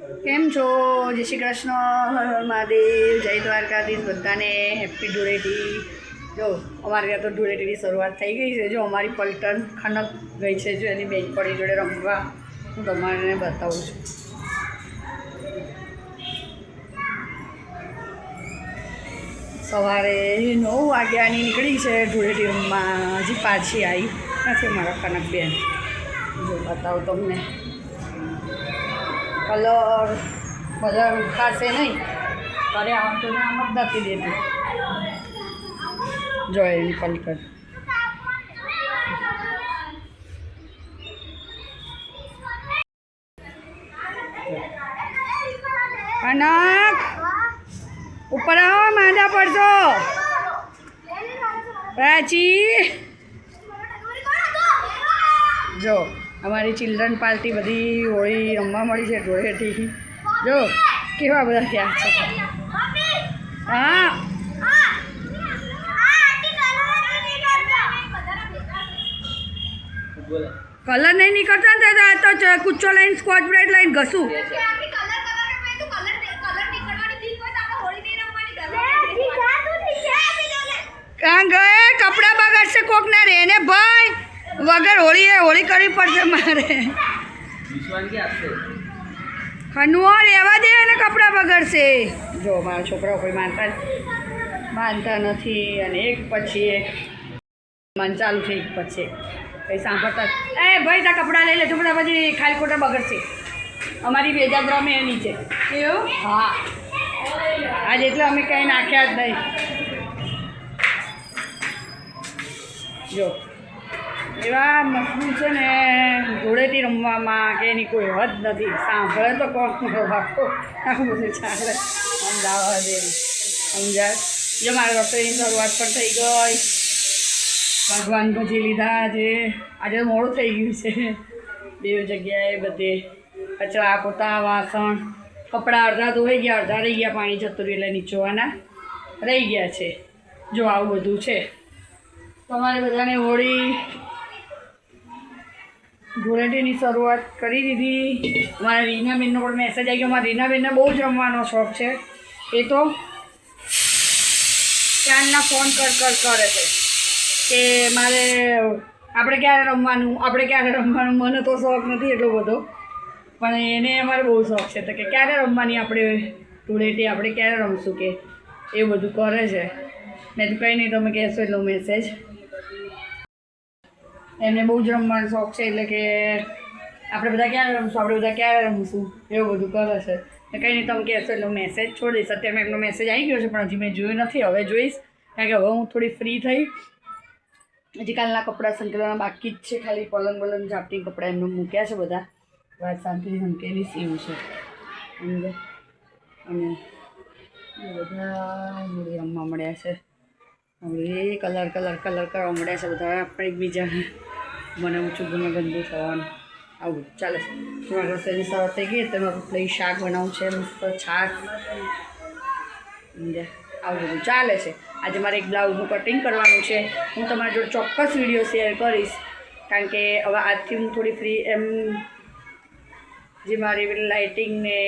કેમ છો? જય શ્રી કૃષ્ણ, હર હર મહાદેવ, જય દ્વારકાધીશ. બધાને હેપી ધૂળેટી. જો અમારે ત્યાં તો ધૂળેટીની શરૂઆત થઈ ગઈ છે. જો અમારી પલટન ખનક ગઈ છે, જો એની બેનપણી જોડે રમવા. હું તમારે બતાવું છું. સવારે 9 વાગ્યાની નીકળી છે ધૂળેટી રમવા, હજી પાછી આવી નથી મારા કનક બેન. જો બતાવું તમને, કલર બધા ઉઠાશે નહીં, તારે આવતો નામ જ નથી દેતું. જો એની પલકર કનક ઉપર આવો, માંદા પડશો. પ્રાચી જો અમારી ચિલ્ડ્રન પાર્ટી બધી હોળી રમવા મળી છે ધૂળેટી. જો કેવા બધા થયા છે. હા કલર નહીં નીકળતા ને તો કુચ્ચો લઈને સ્કોચ બ્રાઇટ લઈને ઘસું. કાં ગયે કપડાં બગાડશે કોક ના રે ને ભાઈ, વગર હોળી કરવી પડશે મારે. ખનવો રહેવા દે અને કપડાં બગડશે. જો મારા છોકરાઓ કોઈ માનતા નથી, અને એક પછી એક મન ચાલુ છે, એક પછી કંઈ સાંભળતા. એ ભાઈ તાર કપડાં લઈ લેજો, બધા પછી ખાલી ખોટા બગડશે. અમારી બેજાદ રમે એ નીચે. એવું? હા, આજે એટલે અમે કંઈ નાખ્યા જ નહીં. જો એવા મશરૂમ છે ને ધૂળેટી રમવામાં કે એની કોઈ હદ નથી. સાંભળે તો કોણ વાકો આવું બધું ચાલે અમદાવાદ એમ સમજાય. જો મારા રસોઈની શરૂઆત પણ થઈ ગઈ. ભગવાન ભજી લીધા છે. આજે મોડું થઈ ગયું છે બે જગ્યાએ બધે. કચરા પોતા વાસણ કપડાં અડધા ધોઈ ગયા, અડધા રહી ગયા. પાણી જતું રહ્યું એટલે નીચોવાના રહી ગયા છે. જો આવું બધું છે. તમારે બધાને હોળી ધૂળેટીની શરૂઆત કરી દીધી. અમારા રીનાબેનનો પણ મેસેજ આવી ગયો. અમારા રીનાબેનને બહુ જ રમવાનો શોખ છે. એ તો ક્યારના ફોન કરે છે કે મારે આપણે ક્યારે રમવાનું. મને તો શોખ નથી એટલો બધો, પણ એને અમારે બહુ શોખ છે. તો કે ક્યારે રમવાની આપણે ધૂળેટી, આપણે ક્યારે રમશું કે એવું બધું કરે છે. મેં તો કંઈ નહીં, તમે કહેશો એટલો મેસેજ. એમને બહુ જ રમવાનો શોખ છે, એટલે કે આપણે બધા ક્યારે રમશું એવું બધું કરે છે. ને કંઈ નહીં, તમે કહેશો એટલો મેસેજ છોડીશ. અત્યારે એમનો મેસેજ આવી ગયો છે, પણ હજી મેં જોયું નથી. હવે જોઈશ, કારણ કે હવે હું થોડી ફ્રી થઈ. હજી કાલના કપડાં સંકેલવાના બાકી જ છે. ખાલી પલંગ ઝાપટી કપડાં એમને મૂક્યા છે બધા. વાત શાંતિથી સંકેલી સીવું છે અંદર. અને બધા હોળી રમવા મળ્યા છે. હવે કલર કરવા મળ્યા છે બધા. આપણે એકબીજાને મને ઊંચું ગંદુ થવાનું આવું ચાલે છે. તમારા રસોઈની શરૂઆત થઈ ગઈ. તમે રોટલી શાક બનાવવું છે, મસ્ત છાશ, આવું બધું ચાલે છે. આજે મારે એક બ્લાઉઝનું કટિંગ કરવાનું છે. હું તમારી જોડે ચોક્કસ વિડીયો શેર કરીશ, કારણ કે હવે આજથી હું થોડી ફ્રી એમ જે મારી લાઇટિંગ ને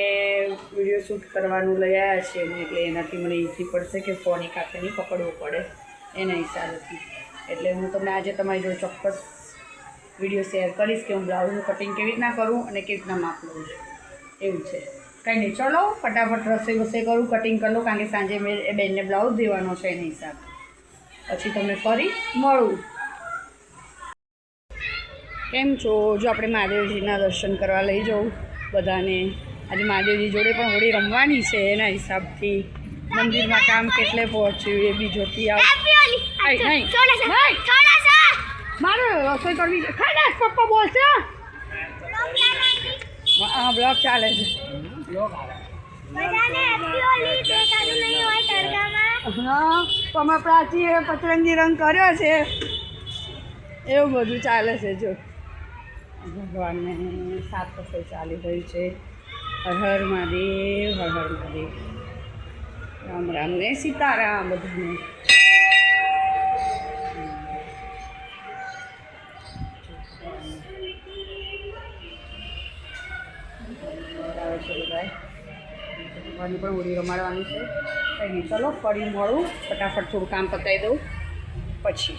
વિડીયો શૂટ કરવાનું લઈ આવ્યા છે, એટલે એનાથી મને ઇઝી પડશે કે ફોન એક હાથે નહીં પકડવો પડે એના હિસાબેથી. એટલે હું તમને આજે તમારી જોડે ચોક્કસ વિડીયો શેર કરીશ કે હું બ્લાઉઝનું કટિંગ કેવી રીતના કરું અને કેવી રીતના માપ લઉં છું. એવું છે. કંઈ નહીં, ચલો ફટાફટ રસોઈ કરું, કટિંગ કરી લો, કારણ કે સાંજે મેં એ બેનને બ્લાઉઝ દેવાનો છે એના હિસાબે. પછી તમને ફરી મળું. કેમ છો? જો આપણે મહાદેવજીના દર્શન કરવા લઈ જાઉં બધાને. આજે મહાદેવજી જોડે પણ હોળી રમવાની છે, એના હિસાબથી મંદિરમાં કામ કેટલે પહોંચ્યું એ બી જોતી આવ. મારે રસોઈ કરવી છે. ખાડા પપ્પા બોલશે. હા, બ્લોગ ચાલે છે. હા, તમે પ્રાચીએ પતરંગી રંગ કર્યો છે, એવું બધું ચાલે છે. જો ભગવાનને સાફ સફાઈ ચાલી રહી છે. હર હર મહાદેવ, હર હર મહાદેવ, રામ રામ ને સીતારામ બધાને. આવે છે બધા મને પણ હોળી રમાડવાની છે કંઈ નહીં. ચલો ફરી મળું, ફટાફટ થોડું કામ પતાવી દઉં પછી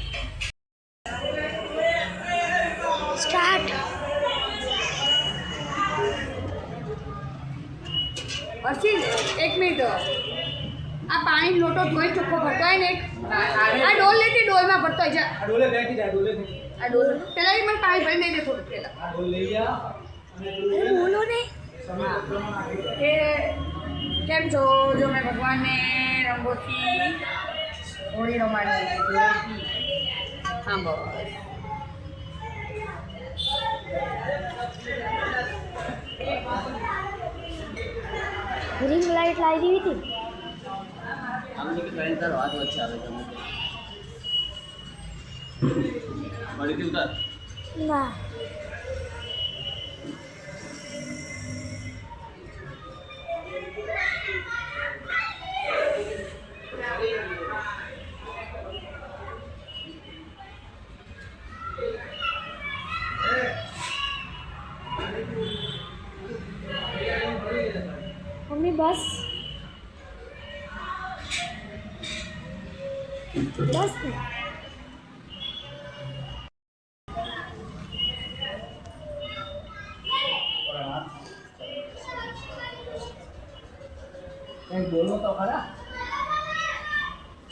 સ્ટાર્ટ. હર્ષિલ એક મિનિટ, આ પાણી લોટો ધોઈ ચોખ્ખો ભરતો હોય ને આ ડોલ લેતી ડોલમાં ભરતો હોય છે. આ ડોલ પેલા મને પાણી ભરી દઈ દે થોડું પેલા. બોલો ને. એ કેમ છો? જો મેં ભગવાનને રંગોથી હોળી રમાડી. હા બસ રિંગ લાઈટ લાવી દીધી હતી. આમને કે ટ્રેન તારો હાથ વચ્ચે આવે તમે મળી ગયું તાર ના મમ્મી બસ બસ ને. બોલો તો ખરા.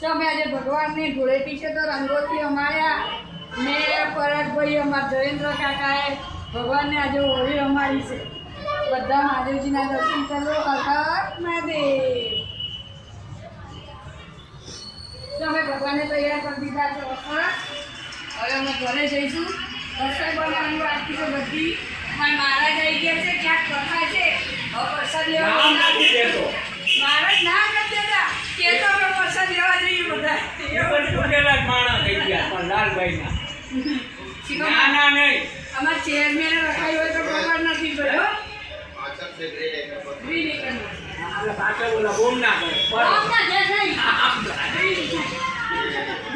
જો અમે આજે ભગવાનની ધૂળેટી છે તો રંગોથી અમાર્યા ને પરાગભાઈ અમારા જયેન્દ્ર કાકાએ ભગવાનને આજે હોળી રમાડી છે. બધા મહાદેવજીના દર્શન કરો. હર હર મહાદેવ. તો અમે ભગવાનને તૈયાર કરી દીધા છે. હવે અમે ઘરે જઈશું. રસોઈ બનાવવાની બાકી છે બધી. મારા જઈ ગયા છે ક્યાંક કથા છે. હવે પ્રસાદ લેવા મહારાજ ના નથી દેતા કે તો અમે પ્રસાદ લેવા જઈએ બધા. અમારા ચેરમેન રખાયું હોય તો ખબર નથી પડ્યો.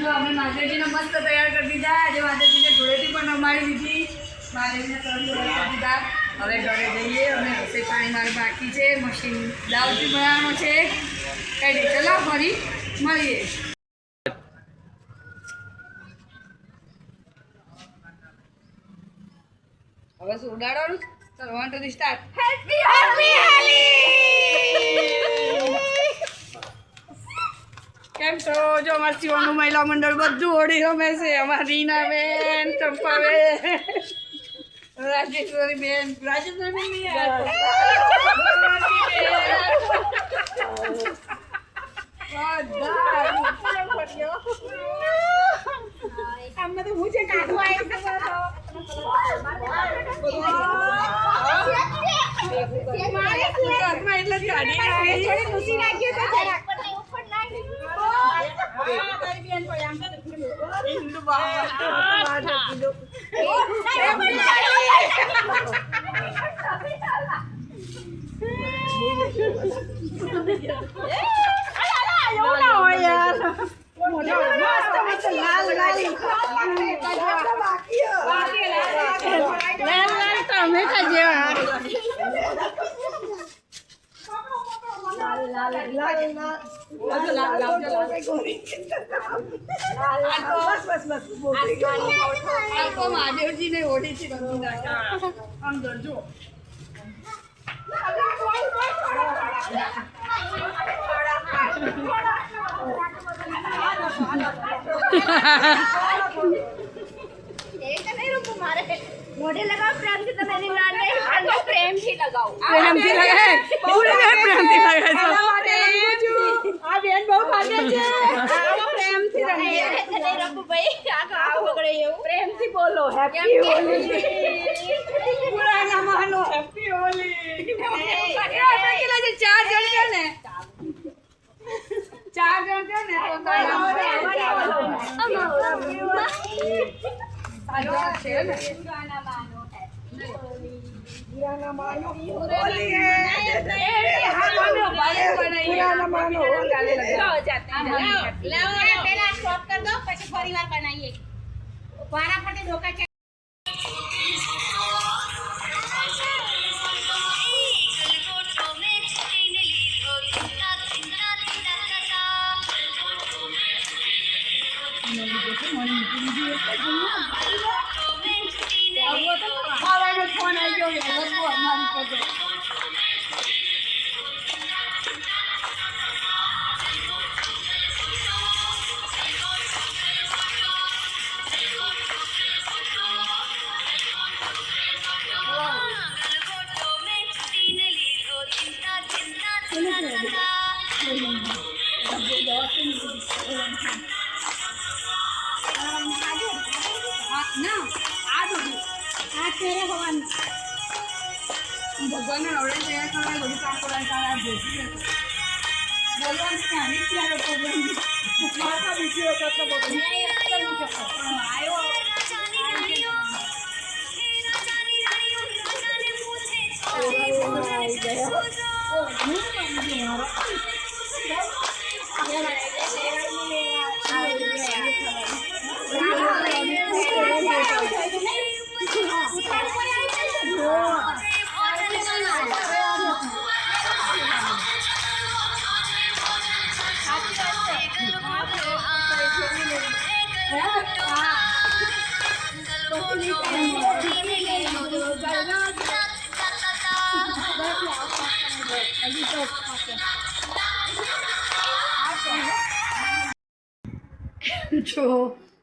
જો અમે માતાજીને મસ્ત તૈયાર કરી દીધા. આજે માતાજીને ધૂળેટી પણ રમાડી દીધી. માતાજીને સરસ કરી દીધા. હવે ઘરે જઈએ. અમે રસોઈ પાણી મારું બાકી છે. મશીન દાવથી બનાવવાનો છે. કઈ નહીં, ચલો ફરી મળીએ. હવે શું ઉડાડવાનું? ચલો 1 2 3 સ્ટાર્ટ. હેપી કેમ છો? જો અમારા શિવનું મહિલા મંડળ બધું હોળી રમે છે. અમારા રીનાબેન, ચંપાબેન, રાજેશ્વરીબેન, રાજેશ્વરીબેન નહીં આમને તો હું છે કાઢવા એટલે જ મહાદેવજી ને ઓઢી છે આમ દરજો. મોઢે લગાવ પ્રેમથી. તમે એની નાને પ્રેમથી લગાવો. પ્રેમથી લગાય. બહુ પ્રેમથી લગાય. આ બેન બહુ ખાતે છે. પ્રેમથી લગાય. રંગુ ભાઈ આ પકડે એવું પ્રેમથી બોલો. હેપી હોલી. પુરાના માનો હેપી હોલી. આપણે કેટલા છે? 4 જણ છે ને. 4 જણ છે ને તો પેલા સ્ટોપ કર દો પછી ફરી વાર બનાવીએ. વારાફરતી ડોકા ભગવાનને નવડે તૈયાર કરવા બધું કામ કરવાનું તારા બેસી જશે બોલવાનું ક્યાંની ત્યારે પ્રોબ્લેમ મારા બીજી વખત તો બધું આવ્યો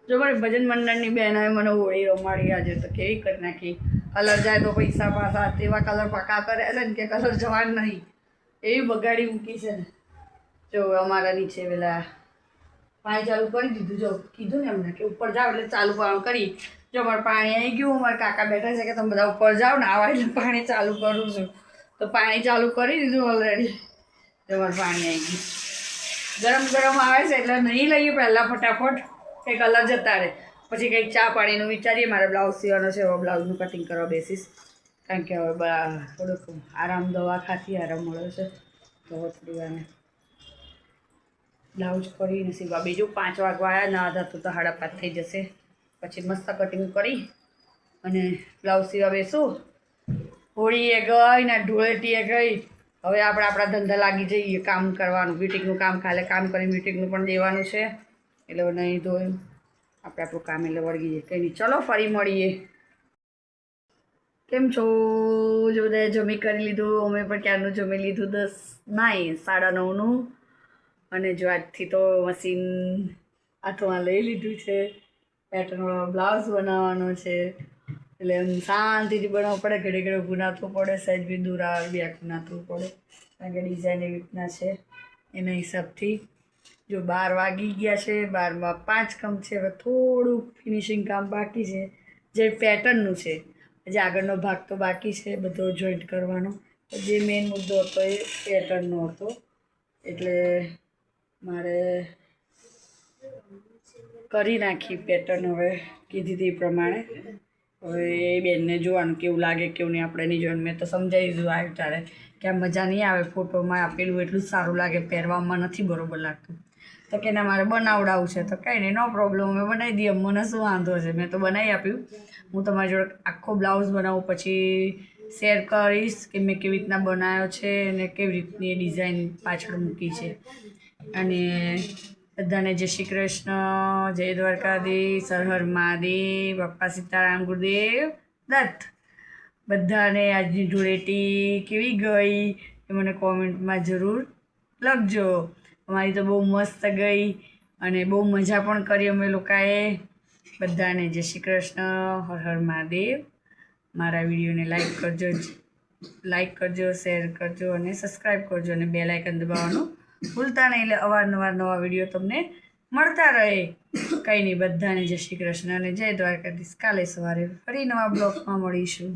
જો મારી ભજન મંડળની બહેનોએ મને હોળી રમાડી આજે તો કેવી કરી નાખી કલર જાય તો પૈસા પાછા તેવા કલર પાકા કરે છે ને કે કલર જવાન નહીં એવી બગાડી મૂકી છે ને જો અમારા નીચે પેલા પાણી ચાલુ કરી દીધું જો કીધું ને એમને કે ઉપર જાઓ એટલે ચાલુ પાણી કરી જો મારે પાણી આવી ગયું મારા કાકા બેઠા છે કે તમે બધા ઉપર જાઓ ને આવા એટલે પાણી ચાલુ કરું છું તો પાણી ચાલુ કરી દીધું ઓલરેડી જો મારે પાણી આવી ગયું ગરમ આવે છે એટલે નહીં લઈએ પહેલાં ફટાફટ કે કલર જતા રહે પછી કંઈક ચા પાણીનું વિચારીએ મારે બ્લાઉઝ સીવાનો છે હવે બ્લાઉઝનું કટિંગ કરવા બેસીશ કારણ કે હવે થોડુંક આરામ દવા ખાતી આરામ મળ્યો છે તો થોડી વાર બ્લાઉઝ કરીને સીવા બીજું 5 વાગવા આવ્યા ના હતા તો 5:30 થઈ જશે પછી મસ્ત કટિંગ કરી અને બ્લાઉઝ સીવા બેસું હોળીએ ગઈ ને ધૂળેટીએ ગઈ હવે આપણે આપણા ધંધા લાગી જઈએ કામ કરવાનું બ્યુટિકનું કામ ખાલે કામ કરીને બ્યુટિકનું પણ દેવાનું છે એટલે નહીં ધોયું આપણે આપણું કામ એટલે વળગી જઈએ કંઈ નહીં ચલો ફરી મળીએ કેમ છો જો બધાએ જમી કરી લીધું અમે પણ ક્યારનું જમી લીધું 9:30નું અને જો આજથી તો મશીન હાથમાં લઈ લીધું છે પેટર્નવાળો બ્લાઉઝ બનાવવાનો છે એટલે એમ શાંતિથી બનાવવું પડે ઘડે ઘડે ઊભું નાથવું પડે સહેજ બી દૂર આવે બી આખું નાથવું પડે કારણ કે ડિઝાઇન એવી રીતના છે એના હિસાબથી જો 12 વાગી ગયા છે 12માં 5 કામ છે હવે થોડું ફિનિશિંગ કામ બાકી છે જે પેટર્નનું છે જે આગળનો ભાગ તો બાકી છે બધો જોઈન્ટ કરવાનો જે મેઇન મુદ્દો હતો એ પેટર્નનો હતો એટલે મારે કરી નાખી પેટર્ન હવે કીધી તે પ્રમાણે હવે એ બેનને જોવાનું કેવું લાગે કેવું નહીં આપણે નહીં જોવાનું મેં તો સમજાવી દીધું આવ્યું ત્યારે કે આ મજા નહીં આવે ફોટોમાં આપેલું એટલું જ સારું લાગે પહેરવામાં નથી બરોબર લાગતું તો કે ના મારે બનાવડાવું છે તો કંઈ નહીં નો પ્રોબ્લેમ અમે બનાવી દઈએ મને શું વાંધો છે મેં તો બનાવી આપ્યું હું તમારી જોડે આખો બ્લાઉઝ બનાવું પછી શેર કરીશ કે મેં કેવી રીતના બનાવ્યો છે અને કેવી રીતની ડિઝાઇન પાછળ મૂકી છે અને બધાને જય શ્રી કૃષ્ણ જય દ્વારકાધીશ હર હર મહાદેવ બાપા સીતારામ ગુરુદેવ દત્ત બધાને આજની ધૂળેટી કેવી ગઈ એ મને કોમેન્ટમાં જરૂર લખજો અમારી તો બહુ મસ્ત ગઈ અને બહુ મજા પણ કરી અમે લોકોએ બધાને જય શ્રી કૃષ્ણ હર હર મહાદેવ મારા વિડીયોને લાઈક કરજો શેર કરજો અને સબસ્ક્રાઈબ કરજો અને બેલ આઇકન દબાવવાનું ભૂલતા નહીં એટલે અવારનવાર નવા વિડીયો તમને મળતા રહે કંઈ નહીં બધાને જય શ્રી કૃષ્ણ અને જય દ્વારકાધીશ કાલે સવારે ફરી નવા બ્લોગમાં મળીશું